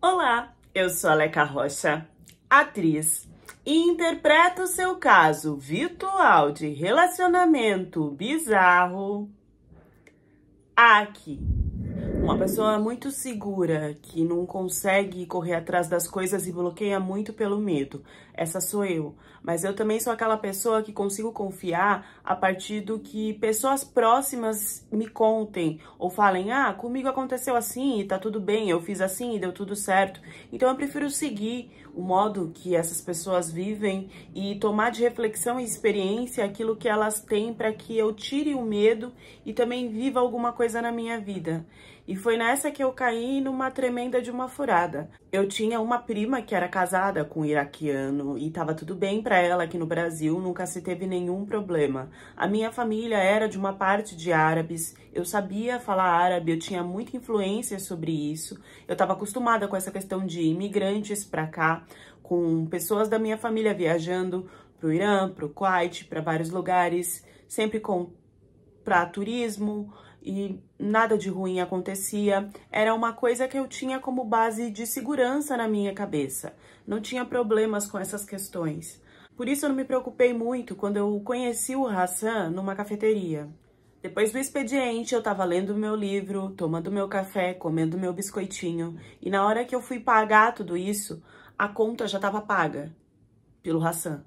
Olá, eu sou a Leca Rocha, atriz, e interpreto o seu caso virtual de relacionamento bizarro aqui. Uma pessoa muito segura, que não consegue correr atrás das coisas e bloqueia muito pelo medo. Essa sou eu. Mas eu também sou aquela pessoa que consigo confiar a partir do que pessoas próximas me contem. Ou falem, comigo aconteceu assim e tá tudo bem, eu fiz assim e deu tudo certo. Então eu prefiro seguir o modo que essas pessoas vivem e tomar de reflexão e experiência aquilo que elas têm para que eu tire o medo e também viva alguma coisa na minha vida. E foi nessa que eu caí numa tremenda de uma furada. Eu tinha uma prima que era casada com um iraquiano e tava tudo bem pra ela aqui no Brasil, nunca se teve nenhum problema. A minha família era de uma parte de árabes, eu sabia falar árabe, eu tinha muita influência sobre isso. Eu tava acostumada com essa questão de imigrantes pra cá, com pessoas da minha família viajando pro Irã, pro Kuwait, pra vários lugares, sempre pra turismo, e nada de ruim acontecia. Era uma coisa que eu tinha como base de segurança na minha cabeça. Não tinha problemas com essas questões. Por isso eu não me preocupei muito quando eu conheci o Hassan numa cafeteria. Depois do expediente, eu tava lendo meu livro, tomando meu café, comendo meu biscoitinho. E na hora que eu fui pagar tudo isso, a conta já tava paga pelo Hassan.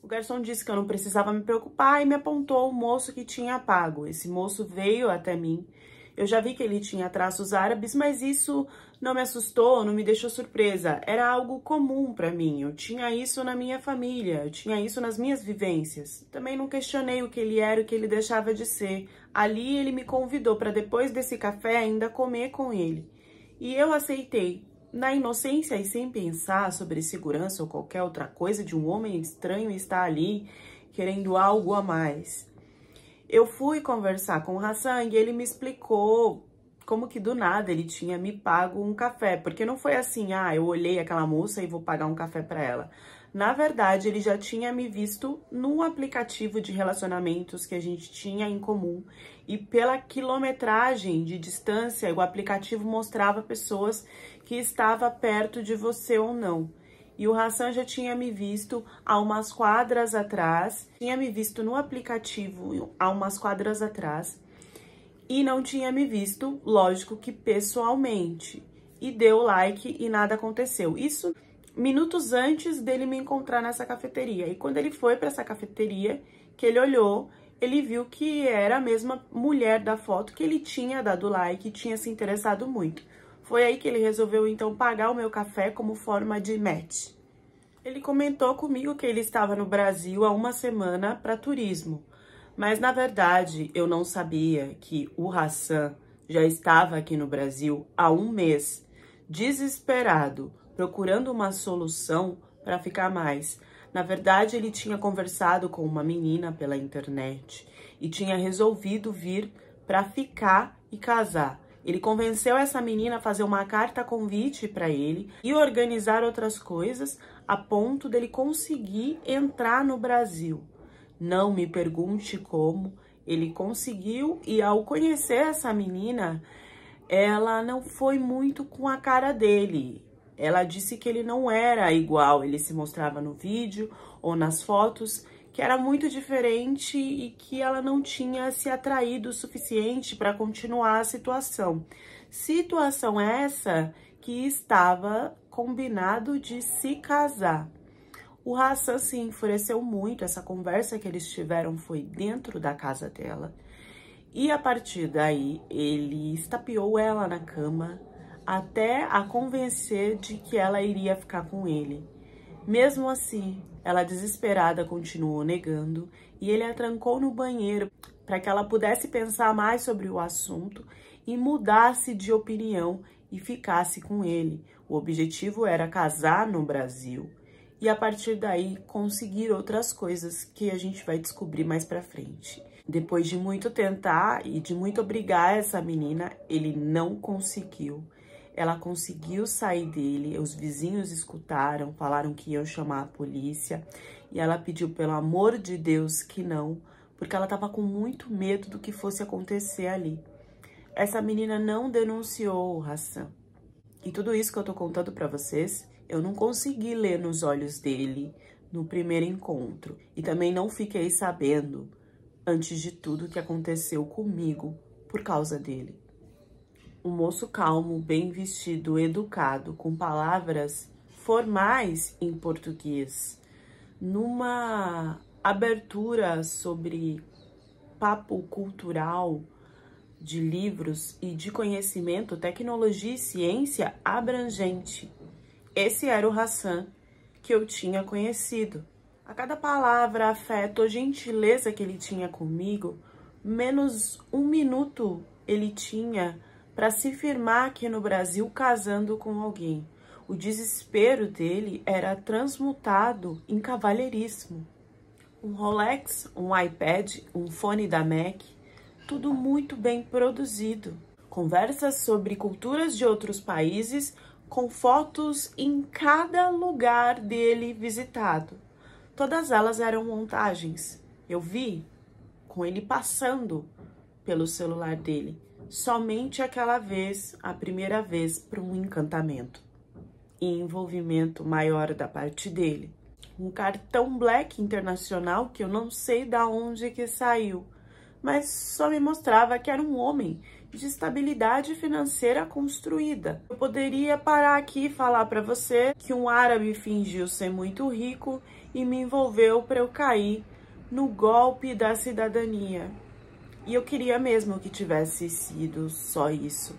O garçom disse que eu não precisava me preocupar e me apontou o moço que tinha pago. Esse moço veio até mim. Eu já vi que ele tinha traços árabes, mas isso não me assustou, não me deixou surpresa. Era algo comum para mim. Eu tinha isso na minha família, eu tinha isso nas minhas vivências. Também não questionei o que ele era, o que ele deixava de ser. Ali ele me convidou para depois desse café ainda comer com ele. E eu aceitei. Na inocência e sem pensar sobre segurança ou qualquer outra coisa de um homem estranho estar ali querendo algo a mais. Eu fui conversar com o Hassan e ele me explicou como que do nada ele tinha me pago um café. Porque não foi assim, eu olhei aquela moça e vou pagar um café para ela. Na verdade, ele já tinha me visto num aplicativo de relacionamentos que a gente tinha em comum. E pela quilometragem de distância, o aplicativo mostrava pessoas que estavam perto de você ou não. E o Hassan já tinha me visto há umas quadras atrás. Tinha me visto no aplicativo há umas quadras atrás. E não tinha me visto, lógico que pessoalmente. E deu like e nada aconteceu. Isso minutos antes dele me encontrar nessa cafeteria. E quando ele foi para essa cafeteria, que ele olhou, ele viu que era a mesma mulher da foto que ele tinha dado like e tinha se interessado muito. Foi aí que ele resolveu então pagar o meu café como forma de match. Ele comentou comigo que ele estava no Brasil há uma semana para turismo. Mas na verdade eu não sabia que o Hassan já estava aqui no Brasil há um mês, desesperado, procurando uma solução para ficar mais. Na verdade, ele tinha conversado com uma menina pela internet e tinha resolvido vir para ficar e casar. Ele convenceu essa menina a fazer uma carta convite para ele e organizar outras coisas a ponto dele conseguir entrar no Brasil. Não me pergunte como, ele conseguiu e ao conhecer essa menina, ela não foi muito com a cara dele. Ela disse que ele não era igual, ele se mostrava no vídeo ou nas fotos, que era muito diferente e que ela não tinha se atraído o suficiente para continuar a situação. Situação essa que estava combinado de se casar. O Hassan se enfureceu muito, essa conversa que eles tiveram foi dentro da casa dela. E a partir daí, ele estapeou ela na cama, até a convencer de que ela iria ficar com ele. Mesmo assim, ela desesperada continuou negando e ele a trancou no banheiro para que ela pudesse pensar mais sobre o assunto e mudasse de opinião e ficasse com ele. O objetivo era casar no Brasil e a partir daí conseguir outras coisas que a gente vai descobrir mais pra frente. Depois de muito tentar e de muito obrigar essa menina, ele não conseguiu. Ela conseguiu sair dele, os vizinhos escutaram, falaram que iam chamar a polícia. E ela pediu, pelo amor de Deus, que não, porque ela estava com muito medo do que fosse acontecer ali. Essa menina não denunciou o Hassan. E tudo isso que eu tô contando pra vocês, eu não consegui ler nos olhos dele no primeiro encontro. E também não fiquei sabendo, antes de tudo, o que aconteceu comigo por causa dele. Um moço calmo, bem vestido, educado, com palavras formais em português, numa abertura sobre papo cultural, de livros e de conhecimento, tecnologia e ciência abrangente. Esse era o Hassan que eu tinha conhecido. A cada palavra, afeto ou gentileza que ele tinha comigo, menos um minuto ele tinha para se firmar aqui no Brasil casando com alguém. O desespero dele era transmutado em cavalheirismo. Um Rolex, um iPad, um fone da Mac, tudo muito bem produzido. Conversas sobre culturas de outros países, com fotos em cada lugar dele visitado. Todas elas eram montagens. Eu vi com ele passando pelo celular dele. Somente aquela vez, a primeira vez, para um encantamento e envolvimento maior da parte dele. Um cartão Black internacional que eu não sei da onde que saiu, mas só me mostrava que era um homem de estabilidade financeira construída. Eu poderia parar aqui e falar para você que um árabe fingiu ser muito rico e me envolveu para eu cair no golpe da cidadania. E eu queria mesmo que tivesse sido só isso.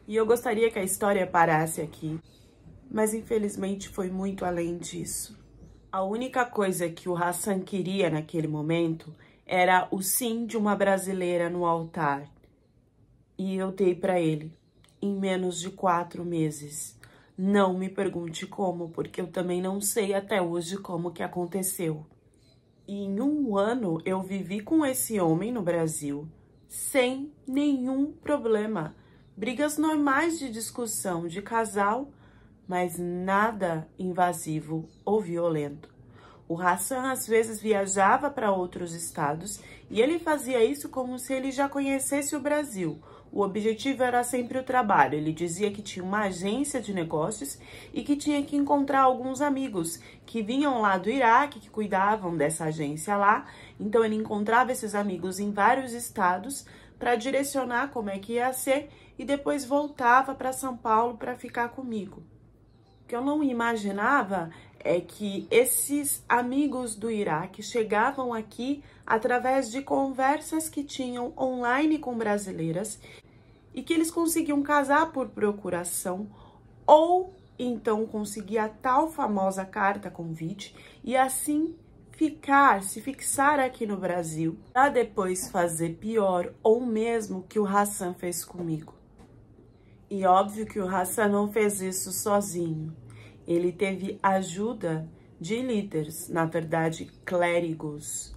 E eu gostaria que a história parasse aqui, mas infelizmente foi muito além disso. A única coisa que o Hassan queria naquele momento era o sim de uma brasileira no altar. E eu dei para ele, em menos de 4 meses. Não me pergunte como, porque eu também não sei até hoje como que aconteceu. E em 1 ano eu vivi com esse homem no Brasil, sem nenhum problema. Brigas normais de discussão de casal, mas nada invasivo ou violento. O Hassan às vezes viajava para outros estados e ele fazia isso como se ele já conhecesse o Brasil. O objetivo era sempre o trabalho. Ele dizia que tinha uma agência de negócios e que tinha que encontrar alguns amigos que vinham lá do Iraque, que cuidavam dessa agência lá. Então ele encontrava esses amigos em vários estados para direcionar como é que ia ser e depois voltava para São Paulo para ficar comigo. O que eu não imaginava é que esses amigos do Iraque chegavam aqui através de conversas que tinham online com brasileiras e que eles conseguiam casar por procuração ou então conseguir a tal famosa carta convite e assim se fixar aqui no Brasil para depois fazer pior ou mesmo que o Hassan fez comigo. E óbvio que o Hassan não fez isso sozinho. Ele teve ajuda de líderes, na verdade, clérigos,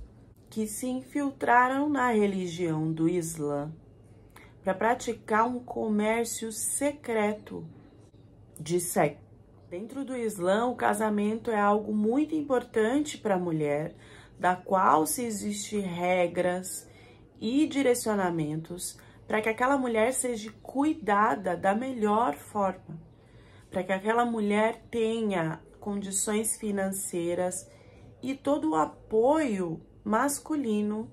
que se infiltraram na religião do Islã para praticar um comércio secreto de sexo. Dentro do Islã, o casamento é algo muito importante para a mulher, da qual se existem regras e direcionamentos para que aquela mulher seja cuidada da melhor forma, para que aquela mulher tenha condições financeiras e todo o apoio masculino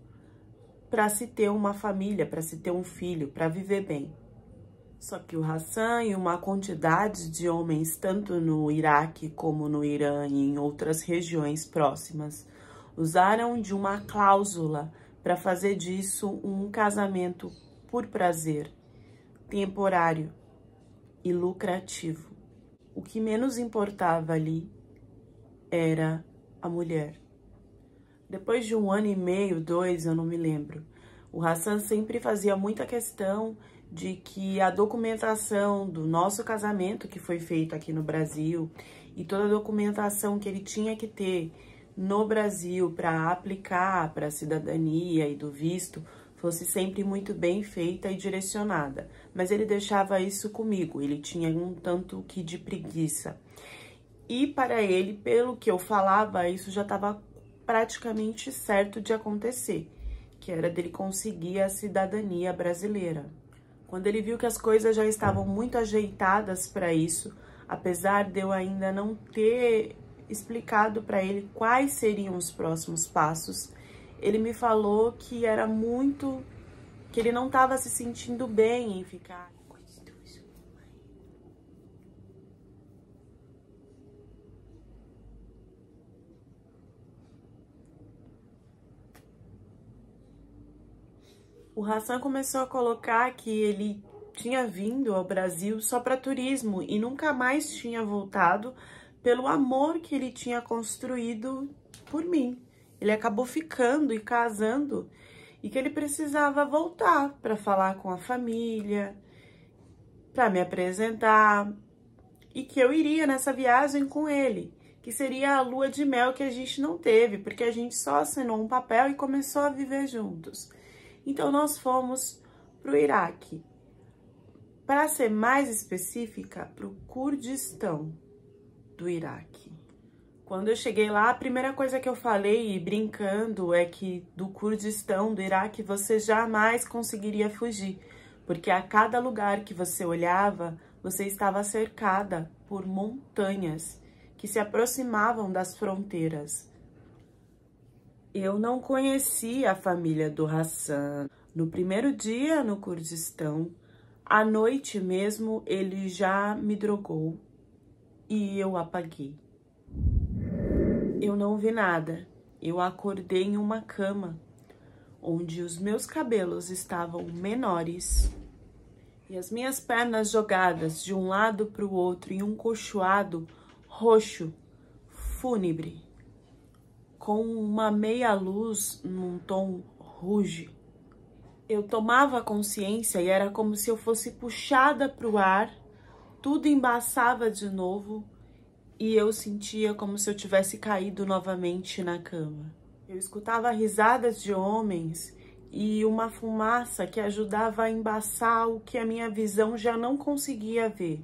para se ter uma família, para se ter um filho, para viver bem. Só que o Hassan e uma quantidade de homens, tanto no Iraque como no Irã e em outras regiões próximas, usaram de uma cláusula para fazer disso um casamento por prazer, temporário e lucrativo. O que menos importava ali era a mulher. Depois de 1 ano e meio, 2, eu não me lembro, o Hassan sempre fazia muita questão de que a documentação do nosso casamento, que foi feita aqui no Brasil, e toda a documentação que ele tinha que ter no Brasil para aplicar para a cidadania e do visto, fosse sempre muito bem feita e direcionada. Mas ele deixava isso comigo, ele tinha um tanto que de preguiça. E para ele, pelo que eu falava, isso já estava praticamente certo de acontecer, que era dele conseguir a cidadania brasileira. Quando ele viu que as coisas já estavam muito ajeitadas para isso, apesar de eu ainda não ter explicado para ele quais seriam os próximos passos, ele me falou que que ele não estava se sentindo bem em ficar. O Hassan começou a colocar que ele tinha vindo ao Brasil só para turismo e nunca mais tinha voltado pelo amor que ele tinha construído por mim. Ele acabou ficando e casando e que ele precisava voltar para falar com a família, para me apresentar e que eu iria nessa viagem com ele, que seria a lua de mel que a gente não teve, porque a gente só assinou um papel e começou a viver juntos. Então, nós fomos para o Iraque. Para ser mais específica, para o Kurdistão do Iraque. Quando eu cheguei lá, a primeira coisa que eu falei, brincando, é que do Kurdistão do Iraque você jamais conseguiria fugir, porque a cada lugar que você olhava, você estava cercada por montanhas que se aproximavam das fronteiras. Eu não conhecia a família do Hassan. No primeiro dia no Kurdistão, à noite mesmo, ele já me drogou e eu apaguei. Eu não vi nada. Eu acordei em uma cama, onde os meus cabelos estavam menores e as minhas pernas jogadas de um lado para o outro em um colchoado roxo, fúnebre, com uma meia luz num tom ruge. Eu tomava consciência e era como se eu fosse puxada para o ar, tudo embaçava de novo e eu sentia como se eu tivesse caído novamente na cama. Eu escutava risadas de homens e uma fumaça que ajudava a embaçar o que a minha visão já não conseguia ver.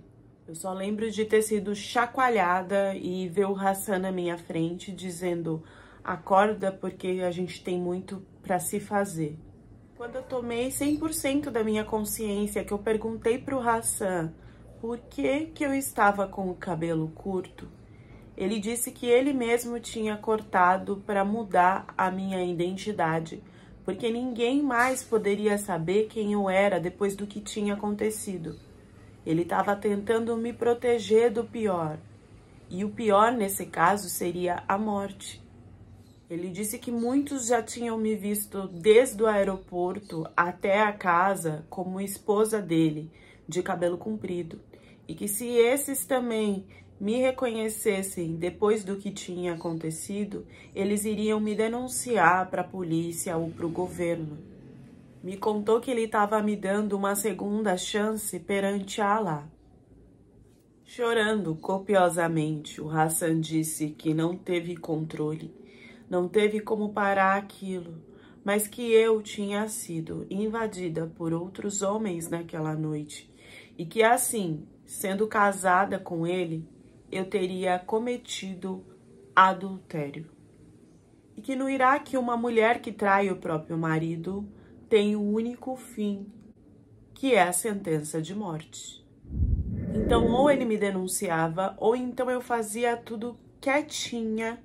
Eu só lembro de ter sido chacoalhada e ver o Hassan na minha frente dizendo: acorda porque a gente tem muito para se fazer. Quando eu tomei 100% da minha consciência, que eu perguntei para o Hassan por que eu estava com o cabelo curto, ele disse que ele mesmo tinha cortado para mudar a minha identidade, porque ninguém mais poderia saber quem eu era depois do que tinha acontecido. Ele estava tentando me proteger do pior, e o pior nesse caso seria a morte. Ele disse que muitos já tinham me visto desde o aeroporto até a casa como esposa dele, de cabelo comprido, e que se esses também me reconhecessem depois do que tinha acontecido, eles iriam me denunciar para a polícia ou para o governo. Me contou que ele estava me dando uma segunda chance perante Allah. Chorando copiosamente, o Hassan disse que não teve controle, não teve como parar aquilo, mas que eu tinha sido invadida por outros homens naquela noite e que assim, sendo casada com ele, eu teria cometido adultério. E que no Iraque uma mulher que trai o próprio marido tem um único fim, que é a sentença de morte. Então, ou ele me denunciava, ou então eu fazia tudo quietinha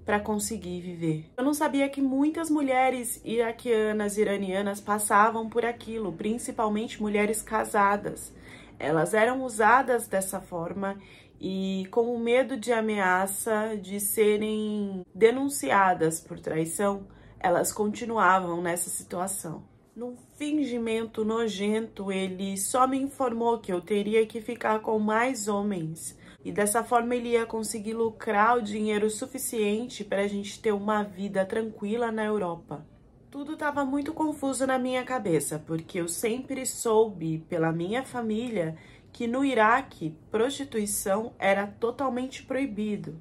para conseguir viver. Eu não sabia que muitas mulheres iraquianas, iranianas passavam por aquilo, principalmente mulheres casadas. Elas eram usadas dessa forma e com o medo de ameaça de serem denunciadas por traição, elas continuavam nessa situação. Num fingimento nojento, ele só me informou que eu teria que ficar com mais homens. E dessa forma ele ia conseguir lucrar o dinheiro suficiente para a gente ter uma vida tranquila na Europa. Tudo estava muito confuso na minha cabeça, porque eu sempre soube pela minha família que no Iraque prostituição era totalmente proibido.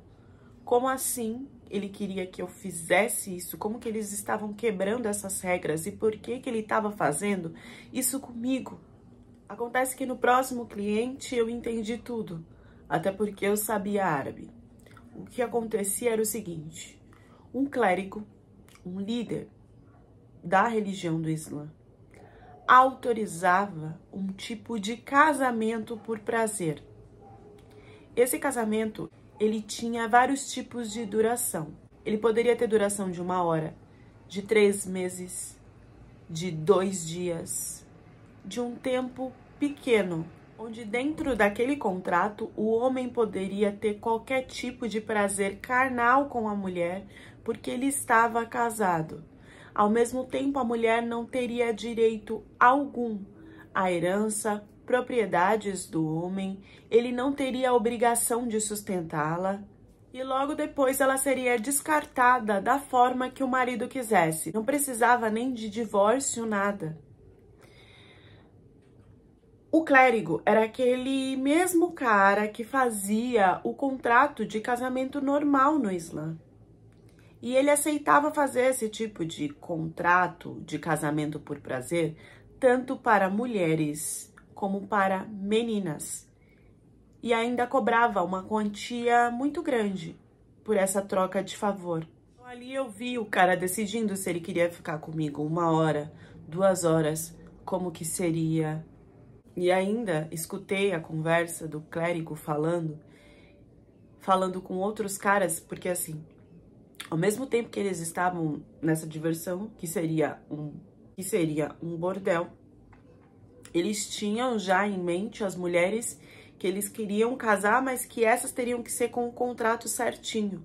Como assim ele queria que eu fizesse isso? Como que eles estavam quebrando essas regras? E por que ele estava fazendo isso comigo? Acontece que no próximo cliente eu entendi tudo, até porque eu sabia árabe. O que acontecia era o seguinte: um clérigo, um líder da religião do Islã, autorizava um tipo de casamento por prazer. Esse casamento, ele tinha vários tipos de duração. Ele poderia ter duração de 1 hora, de 3 meses, de 2 dias, de um tempo pequeno, onde dentro daquele contrato o homem poderia ter qualquer tipo de prazer carnal com a mulher, porque ele estava casado. Ao mesmo tempo, a mulher não teria direito algum à herança, propriedades do homem, ele não teria a obrigação de sustentá-la, e logo depois ela seria descartada da forma que o marido quisesse. Não precisava nem de divórcio, nada. O clérigo era aquele mesmo cara que fazia o contrato de casamento normal no Islã. E ele aceitava fazer esse tipo de contrato de casamento por prazer, tanto para mulheres como para meninas. E ainda cobrava uma quantia muito grande por essa troca de favor. Então, ali eu vi o cara decidindo se ele queria ficar comigo 1 hora, 2 horas, como que seria. E ainda escutei a conversa do clérigo falando com outros caras, porque assim, ao mesmo tempo que eles estavam nessa diversão, que seria um bordel, eles tinham já em mente as mulheres que eles queriam casar, mas que essas teriam que ser com um contrato certinho.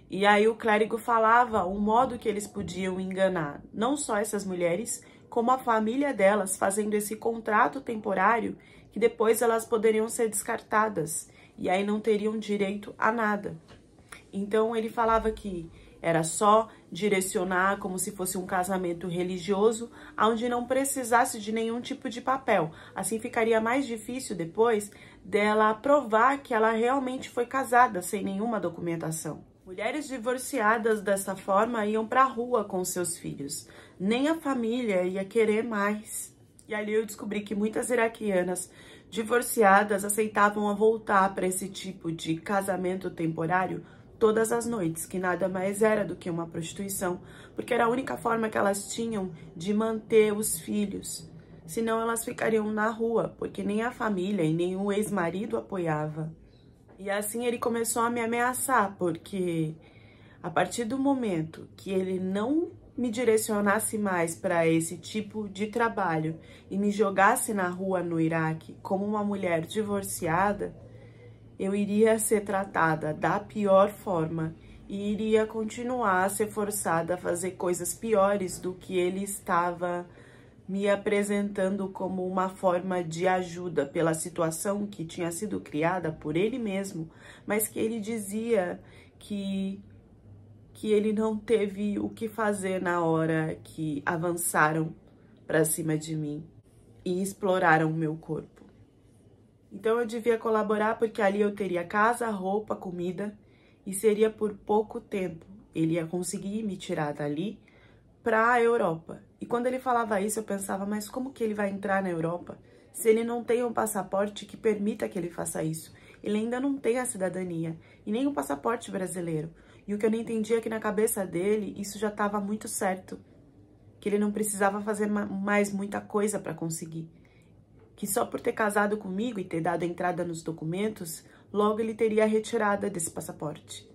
E aí o clérigo falava o modo que eles podiam enganar não só essas mulheres, como a família delas, fazendo esse contrato temporário que depois elas poderiam ser descartadas e aí não teriam direito a nada. Então ele falava que era só direcionar como se fosse um casamento religioso, onde não precisasse de nenhum tipo de papel. Assim ficaria mais difícil depois dela provar que ela realmente foi casada sem nenhuma documentação. Mulheres divorciadas dessa forma iam para a rua com seus filhos. Nem a família ia querer mais. E ali eu descobri que muitas iraquianas divorciadas aceitavam a voltar para esse tipo de casamento temporário todas as noites, que nada mais era do que uma prostituição, porque era a única forma que elas tinham de manter os filhos. Senão elas ficariam na rua, porque nem a família e nem o ex-marido apoiava. E assim ele começou a me ameaçar, porque a partir do momento que ele não me direcionasse mais para esse tipo de trabalho e me jogasse na rua no Iraque como uma mulher divorciada, eu iria ser tratada da pior forma e iria continuar a ser forçada a fazer coisas piores do que ele estava me apresentando como uma forma de ajuda pela situação que tinha sido criada por ele mesmo, mas que ele dizia que ele não teve o que fazer na hora que avançaram para cima de mim e exploraram o meu corpo. Então eu devia colaborar porque ali eu teria casa, roupa, comida e seria por pouco tempo. Ele ia conseguir me tirar dali para a Europa. E quando ele falava isso, eu pensava, mas como que ele vai entrar na Europa se ele não tem um passaporte que permita que ele faça isso? Ele ainda não tem a cidadania e nem o passaporte brasileiro. E o que eu não entendia é que na cabeça dele, isso já estava muito certo. Que ele não precisava fazer mais muita coisa para conseguir. Que só por ter casado comigo e ter dado entrada nos documentos, logo ele teria a retirada desse passaporte.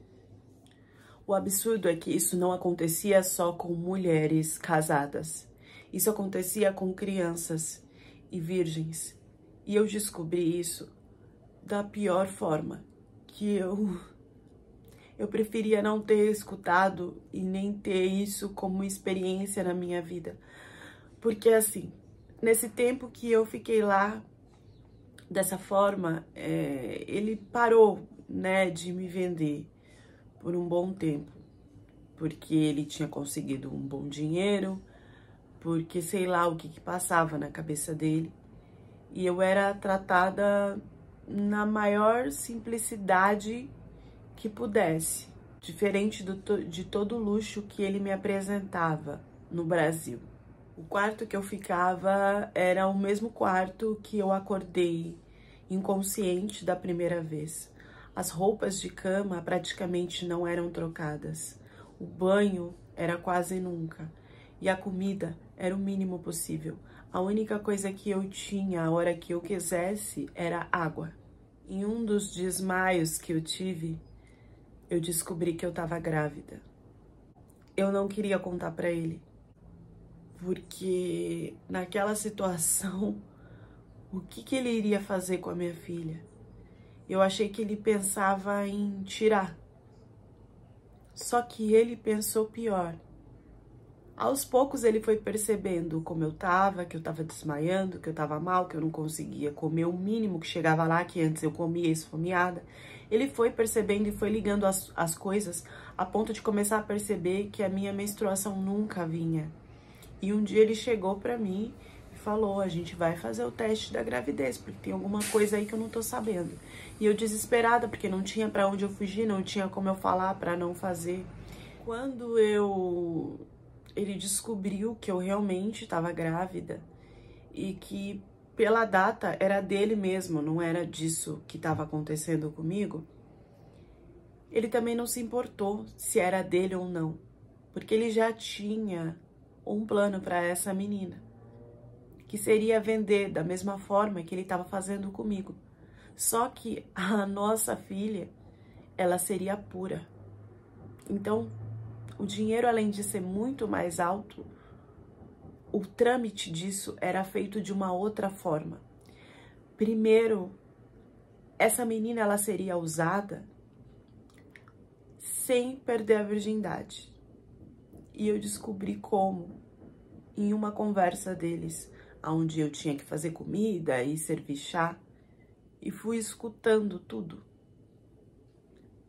O absurdo é que isso não acontecia só com mulheres casadas. Isso acontecia com crianças e virgens. E eu descobri isso da pior forma, que eu preferia não ter escutado e nem ter isso como experiência na minha vida. Porque assim, nesse tempo que eu fiquei lá dessa forma, ele parou, né, de me vender por um bom tempo, porque ele tinha conseguido um bom dinheiro, porque sei lá o que passava na cabeça dele, e eu era tratada na maior simplicidade que pudesse, diferente de todo o luxo que ele me apresentava no Brasil. O quarto que eu ficava era o mesmo quarto que eu acordei inconsciente da primeira vez. As roupas de cama praticamente não eram trocadas. O banho era quase nunca. E a comida era o mínimo possível. A única coisa que eu tinha a hora que eu quisesse era água. Em um dos desmaios que eu tive, eu descobri que eu tava grávida. Eu não queria contar pra ele, porque naquela situação, o que ele iria fazer com a minha filha? Eu achei que ele pensava em tirar. Só que ele pensou pior. Aos poucos ele foi percebendo como eu tava, que eu tava desmaiando, que eu tava mal, que eu não conseguia comer o mínimo que chegava lá, que antes eu comia esfomeada. Ele foi percebendo e foi ligando as coisas a ponto de começar a perceber que a minha menstruação nunca vinha. E um dia ele chegou pra mim e falou, a gente vai fazer o teste da gravidez, porque tem alguma coisa aí que eu não tô sabendo. E eu desesperada, porque não tinha pra onde eu fugir, não tinha como eu falar pra não fazer. Quando ele descobriu que eu realmente estava grávida e que pela data era dele mesmo, não era disso que estava acontecendo comigo, ele também não se importou se era dele ou não, porque ele já tinha um plano para essa menina, que seria vender da mesma forma que ele estava fazendo comigo. Só que a nossa filha, ela seria pura. Então, o dinheiro, além de ser muito mais alto, o trâmite disso era feito de uma outra forma. Primeiro, essa menina ela seria usada sem perder a virgindade. E eu descobri como, em uma conversa deles, onde eu tinha que fazer comida e servir chá, e fui escutando tudo,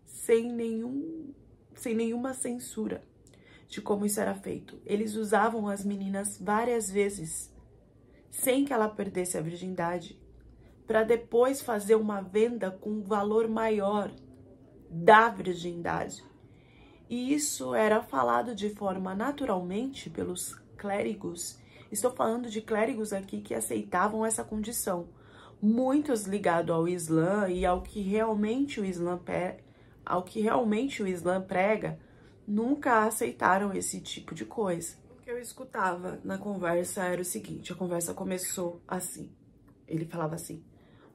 sem nenhuma censura de como isso era feito. Eles usavam as meninas várias vezes, sem que ela perdesse a virgindade, para depois fazer uma venda com um valor maior da virgindade. E isso era falado de forma naturalmente pelos clérigos. Estou falando de clérigos aqui que aceitavam essa condição. Muitos ligados ao Islã e ao que realmente o Islã prega, nunca aceitaram esse tipo de coisa. O que eu escutava na conversa era o seguinte, a conversa começou assim. Ele falava assim,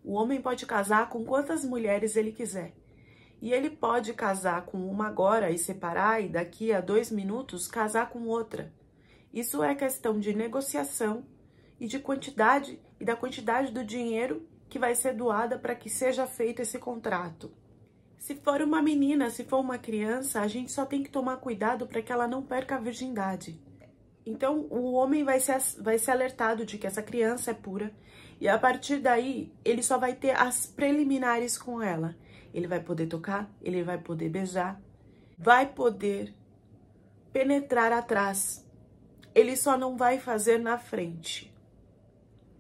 o homem pode casar com quantas mulheres ele quiser. E ele pode casar com uma agora e separar e daqui a 2 minutos casar com outra. Isso é questão de negociação e de quantidade e da quantidade do dinheiro que vai ser doada para que seja feito esse contrato. Se for uma menina, se for uma criança, a gente só tem que tomar cuidado para que ela não perca a virgindade. Então, o homem vai ser alertado de que essa criança é pura e a partir daí, ele só vai ter as preliminares com ela. Ele vai poder tocar, ele vai poder beijar, vai poder penetrar atrás. Ele só não vai fazer na frente.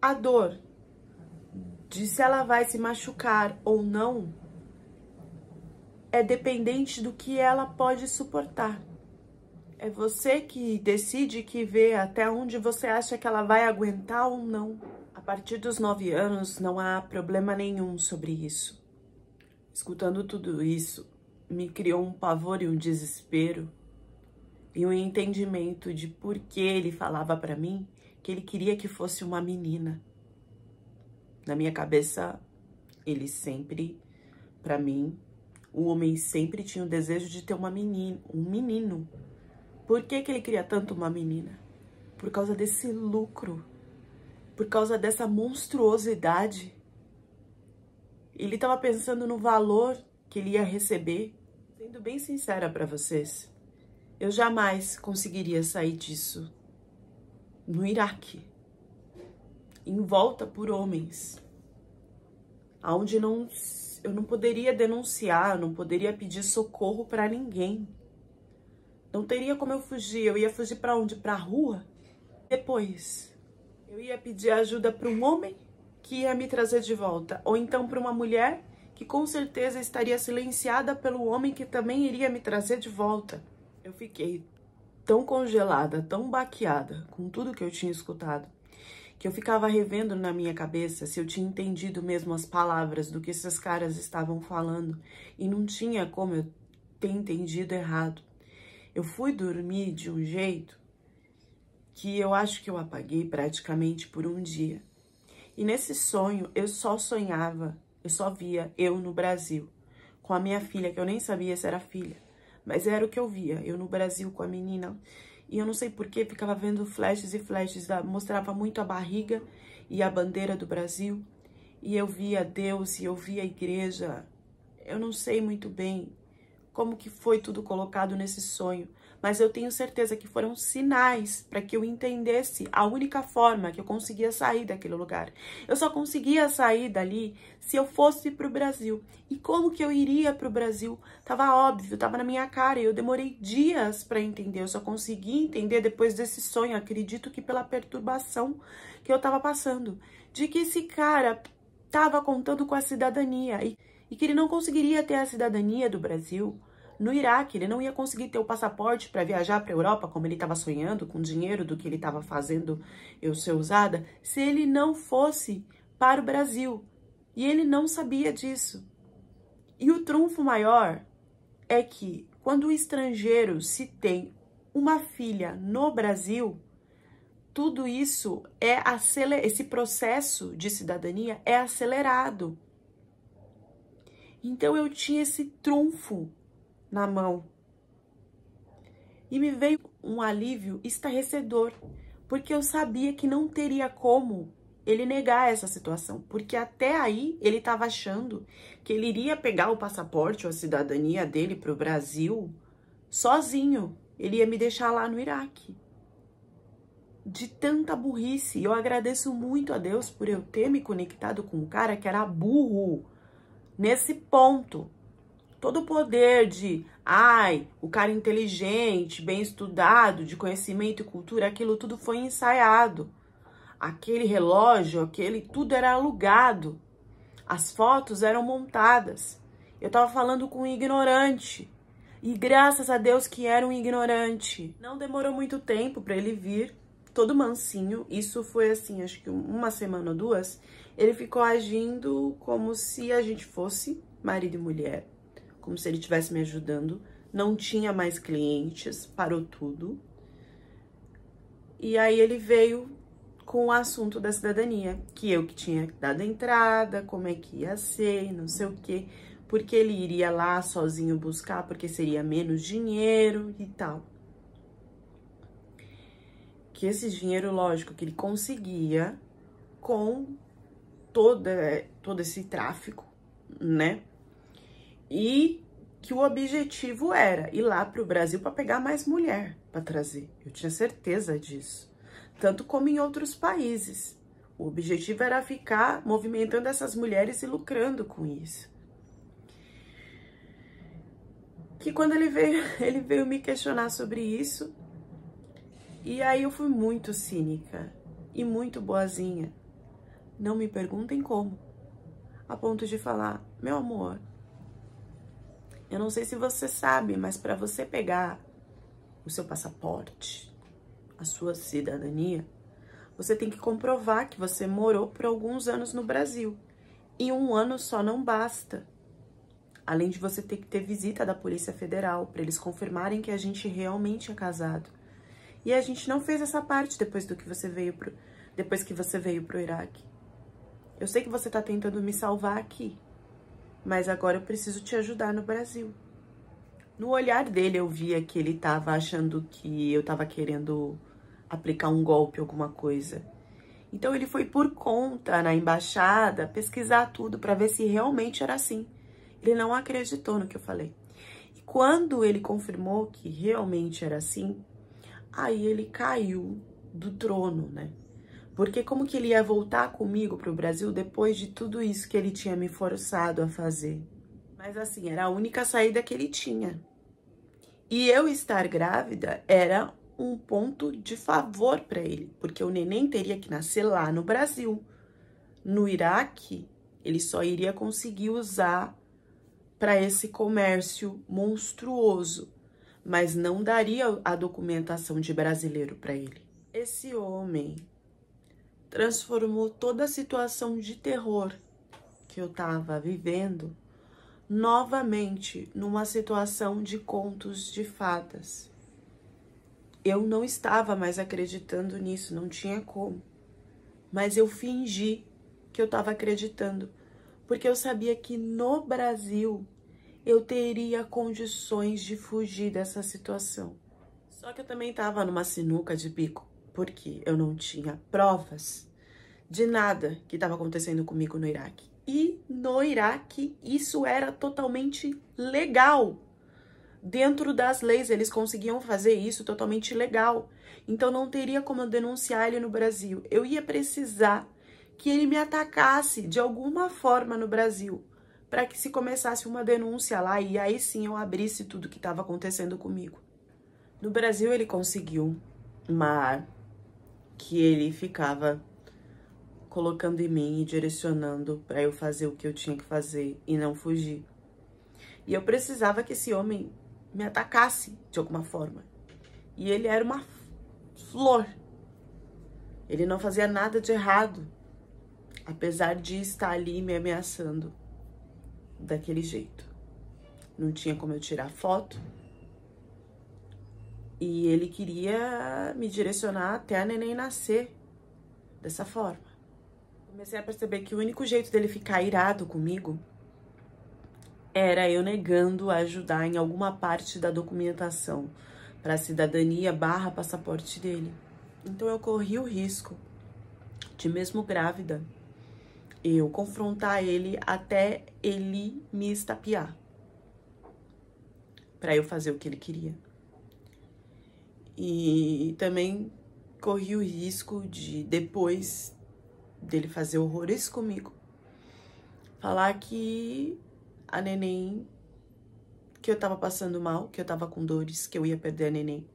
A dor de se ela vai se machucar ou não é dependente do que ela pode suportar. É você que decide, que vê até onde você acha que ela vai aguentar ou não. A partir dos 9 anos não há problema nenhum sobre isso. Escutando tudo isso, me criou um pavor e um desespero e um entendimento de por que ele falava pra mim que ele queria que fosse uma menina. Na minha cabeça, ele sempre, pra mim, o homem sempre tinha o desejo de ter um menino. Por que ele queria tanto uma menina? Por causa desse lucro, por causa dessa monstruosidade. Ele estava pensando no valor que ele ia receber. Sendo bem sincera para vocês, eu jamais conseguiria sair disso no Iraque, envolta por homens, onde eu não poderia denunciar, não poderia pedir socorro para ninguém. Não teria como eu fugir. Eu ia fugir para onde? Para a rua? Depois, eu ia pedir ajuda para um homem que ia me trazer de volta, ou então para uma mulher que com certeza estaria silenciada pelo homem que também iria me trazer de volta. Eu fiquei tão congelada, tão baqueada com tudo que eu tinha escutado, que eu ficava revendo na minha cabeça se eu tinha entendido mesmo as palavras do que esses caras estavam falando, e não tinha como eu ter entendido errado. Eu fui dormir de um jeito que eu acho que eu apaguei praticamente por um dia. E nesse sonho, eu só sonhava, eu só via eu no Brasil, com a minha filha, que eu nem sabia se era filha, mas era o que eu via, eu no Brasil com a menina. E eu não sei porquê, ficava vendo flashes e flashes, mostrava muito a barriga e a bandeira do Brasil. E eu via Deus e eu via a igreja. Eu não sei muito bem como que foi tudo colocado nesse sonho, mas eu tenho certeza que foram sinais para que eu entendesse a única forma que eu conseguia sair daquele lugar. Eu só conseguia sair dali se eu fosse para o Brasil. E como que eu iria para o Brasil? Tava óbvio, tava na minha cara e eu demorei dias para entender. Eu só consegui entender depois desse sonho, acredito que pela perturbação que eu tava passando, de que esse cara tava contando com a cidadania e que ele não conseguiria ter a cidadania do Brasil no Iraque. Ele não ia conseguir ter o passaporte para viajar para a Europa, como ele estava sonhando, com dinheiro do que ele estava fazendo eu ser usada, se ele não fosse para o Brasil. E ele não sabia disso. E o trunfo maior é que quando o estrangeiro se tem uma filha no Brasil, tudo isso esse processo de cidadania é acelerado. Então eu tinha esse trunfo na mão. E me veio um alívio estarrecedor, porque eu sabia que não teria como ele negar essa situação, porque até aí ele estava achando que ele iria pegar o passaporte ou a cidadania dele para o Brasil sozinho. Ele ia me deixar lá no Iraque. De tanta burrice. Eu agradeço muito a Deus por eu ter me conectado com um cara que era burro nesse ponto. Todo o poder de, o cara inteligente, bem estudado, de conhecimento e cultura, aquilo tudo foi ensaiado. Aquele relógio, tudo era alugado. As fotos eram montadas. Eu tava falando com um ignorante. E graças a Deus que era um ignorante. Não demorou muito tempo para ele vir, todo mansinho. Isso foi assim, acho que uma semana ou duas. Ele ficou agindo como se a gente fosse marido e mulher. Como se ele estivesse me ajudando. Não tinha mais clientes, parou tudo. E aí ele veio com o assunto da cidadania, que eu que tinha dado a entrada, como é que ia ser, não sei o quê, porque ele iria lá sozinho buscar, porque seria menos dinheiro e tal. Que esse dinheiro, lógico, que ele conseguia com todo esse tráfico, né? E que o objetivo era ir lá para o Brasil para pegar mais mulher para trazer. Eu tinha certeza disso. Tanto como em outros países. O objetivo era ficar movimentando essas mulheres e lucrando com isso. Que quando ele veio me questionar sobre isso. E aí eu fui muito cínica e muito boazinha. Não me perguntem como. A ponto de falar, meu amor, eu não sei se você sabe, mas para você pegar o seu passaporte, a sua cidadania, você tem que comprovar que você morou por alguns anos no Brasil. E um ano só não basta. Além de você ter que ter visita da Polícia Federal, para eles confirmarem que a gente realmente é casado. E a gente não fez essa parte depois que você veio pro Iraque. Eu sei que você tá tentando me salvar aqui, mas agora eu preciso te ajudar no Brasil. No olhar dele eu via que ele tava achando que eu tava querendo aplicar um golpe, alguma coisa. Então ele foi por conta na embaixada pesquisar tudo para ver se realmente era assim. Ele não acreditou no que eu falei. E quando ele confirmou que realmente era assim, aí ele caiu do trono, né? Porque como que ele ia voltar comigo pro Brasil depois de tudo isso que ele tinha me forçado a fazer? Mas assim, era a única saída que ele tinha. E eu estar grávida era um ponto de favor para ele, porque o neném teria que nascer lá no Brasil. No Iraque, ele só iria conseguir usar para esse comércio monstruoso, mas não daria a documentação de brasileiro para ele. Esse homem transformou toda a situação de terror que eu estava vivendo novamente numa situação de contos de fadas. Eu não estava mais acreditando nisso, não tinha como. Mas eu fingi que eu estava acreditando, porque eu sabia que no Brasil eu teria condições de fugir dessa situação. Só que eu também estava numa sinuca de bico, porque eu não tinha provas de nada que estava acontecendo comigo no Iraque. E no Iraque isso era totalmente legal. Dentro das leis eles conseguiam fazer isso totalmente legal. Então não teria como eu denunciar ele no Brasil. Eu ia precisar que ele me atacasse de alguma forma no Brasil, para que se começasse uma denúncia lá e aí sim eu abrisse tudo que estava acontecendo comigo. No Brasil ele conseguiu uma ar que ele ficava colocando em mim e direcionando para eu fazer o que eu tinha que fazer e não fugir. E eu precisava que esse homem me atacasse de alguma forma. E ele era uma flor. Ele não fazia nada de errado, apesar de estar ali me ameaçando daquele jeito. Não tinha como eu tirar foto. E ele queria me direcionar até a neném nascer dessa forma. Comecei a perceber que o único jeito dele ficar irado comigo era eu negando a ajudar em alguma parte da documentação para a cidadania / passaporte dele. Então eu corri o risco de, mesmo grávida, eu confrontar ele até ele me estapear para eu fazer o que ele queria. E também corri o risco de, depois dele fazer horrores comigo, falar que a neném, que eu tava passando mal, que eu tava com dores, que eu ia perder a neném.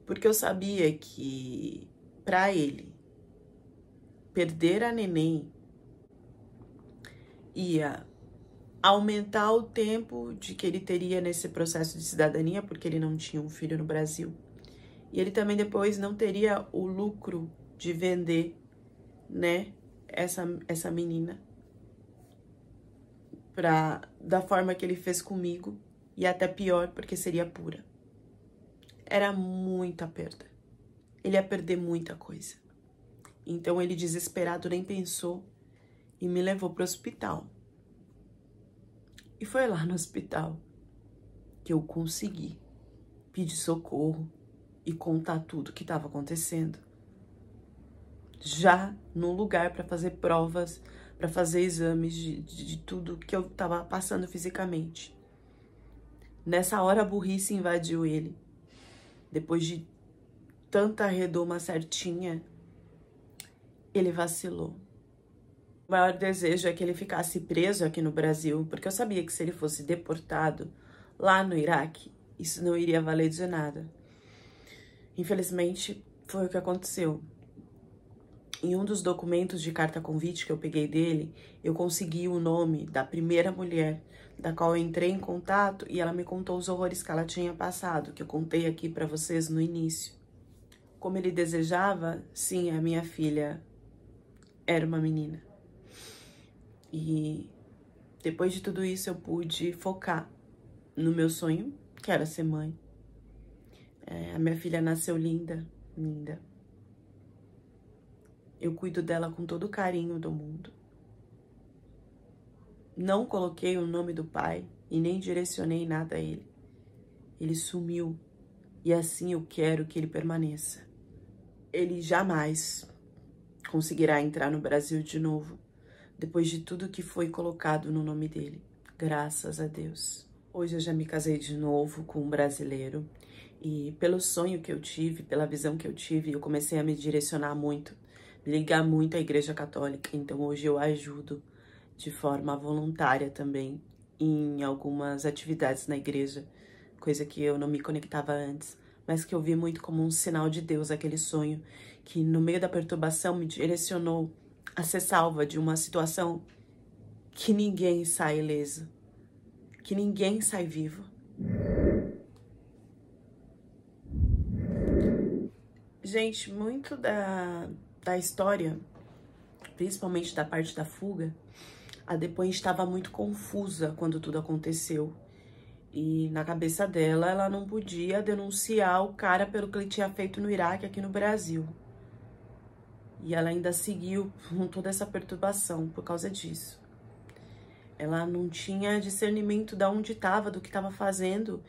Porque eu sabia que pra ele perder a neném ia aumentar o tempo de que ele teria nesse processo de cidadania, porque ele não tinha um filho no Brasil. E ele também depois não teria o lucro de vender, né, essa menina da forma que ele fez comigo, e até pior, porque seria pura. Era muita perda. Ele ia perder muita coisa. Então ele, desesperado, nem pensou e me levou para o hospital. E foi lá no hospital que eu consegui pedir socorro e contar tudo que estava acontecendo. Já num lugar para fazer provas, para fazer exames de tudo que eu estava passando fisicamente. Nessa hora a burrice invadiu ele. Depois de tanta redoma certinha, ele vacilou. O maior desejo é que ele ficasse preso aqui no Brasil, porque eu sabia que se ele fosse deportado lá no Iraque, isso não iria valer de nada. Infelizmente, foi o que aconteceu. Em um dos documentos de carta convite que eu peguei dele, eu consegui o nome da primeira mulher da qual eu entrei em contato e ela me contou os horrores que ela tinha passado, que eu contei aqui pra vocês no início. Como ele desejava, sim, a minha filha era uma menina. E depois de tudo isso eu pude focar no meu sonho, que era ser mãe. A minha filha nasceu linda, linda. Eu cuido dela com todo o carinho do mundo. Não coloquei o nome do pai e nem direcionei nada a ele. Ele sumiu e assim eu quero que ele permaneça. Ele jamais conseguirá entrar no Brasil de novo, depois de tudo que foi colocado no nome dele. Graças a Deus. Hoje eu já me casei de novo com um brasileiro e pelo sonho que eu tive, pela visão que eu tive, eu comecei a me direcionar muito, ligar muito à Igreja Católica. Então hoje eu ajudo de forma voluntária também em algumas atividades na igreja, coisa que eu não me conectava antes, mas que eu vi muito como um sinal de Deus, aquele sonho que no meio da perturbação me direcionou a ser salva de uma situação que ninguém sai ileso, que ninguém sai vivo. Gente, muito da história, principalmente da parte da fuga, a depois estava muito confusa quando tudo aconteceu. E na cabeça dela, ela não podia denunciar o cara pelo que ele tinha feito no Iraque aqui no Brasil. E ela ainda seguiu com toda essa perturbação por causa disso. Ela não tinha discernimento de onde estava, do que estava fazendo.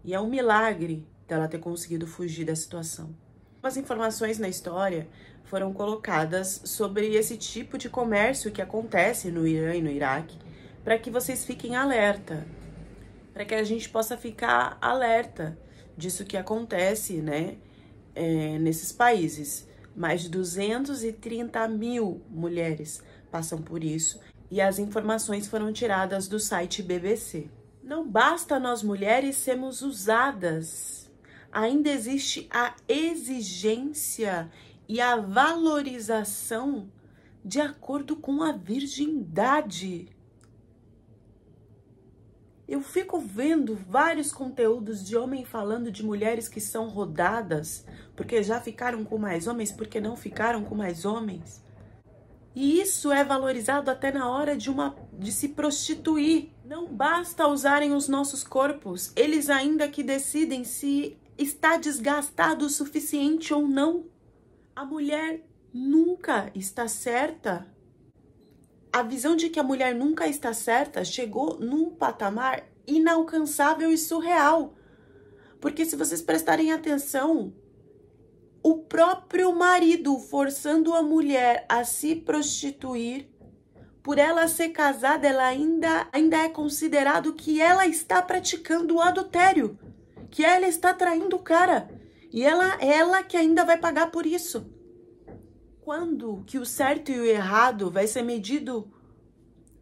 E é um milagre dela ter conseguido fugir da situação. As informações na história foram colocadas sobre esse tipo de comércio que acontece no Irã e no Iraque, para que vocês fiquem alerta, para que a gente possa ficar alerta disso que acontece, né, nesses países. Mais de 230 mil mulheres passam por isso e as informações foram tiradas do site BBC. Não basta nós mulheres sermos usadas, ainda existe a exigência e a valorização de acordo com a virgindade. Eu fico vendo vários conteúdos de homem falando de mulheres que são rodadas porque já ficaram com mais homens, porque não ficaram com mais homens. E isso é valorizado até na hora de se prostituir. Não basta usarem os nossos corpos, eles ainda que decidem se está desgastado o suficiente ou não. A mulher nunca está certa. A visão de que a mulher nunca está certa chegou num patamar inalcançável e surreal. Porque se vocês prestarem atenção, o próprio marido forçando a mulher a se prostituir, por ela ser casada, ela ainda é considerado que ela está praticando o adultério, que ela está traindo o cara. E ela que ainda vai pagar por isso. Quando que o certo e o errado vai ser medido,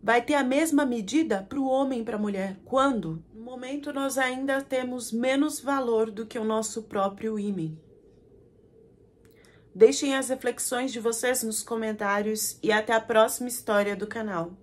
vai ter a mesma medida para o homem e para a mulher? Quando? No momento nós ainda temos menos valor do que o nosso próprio ímã. Deixem as reflexões de vocês nos comentários e até a próxima história do canal.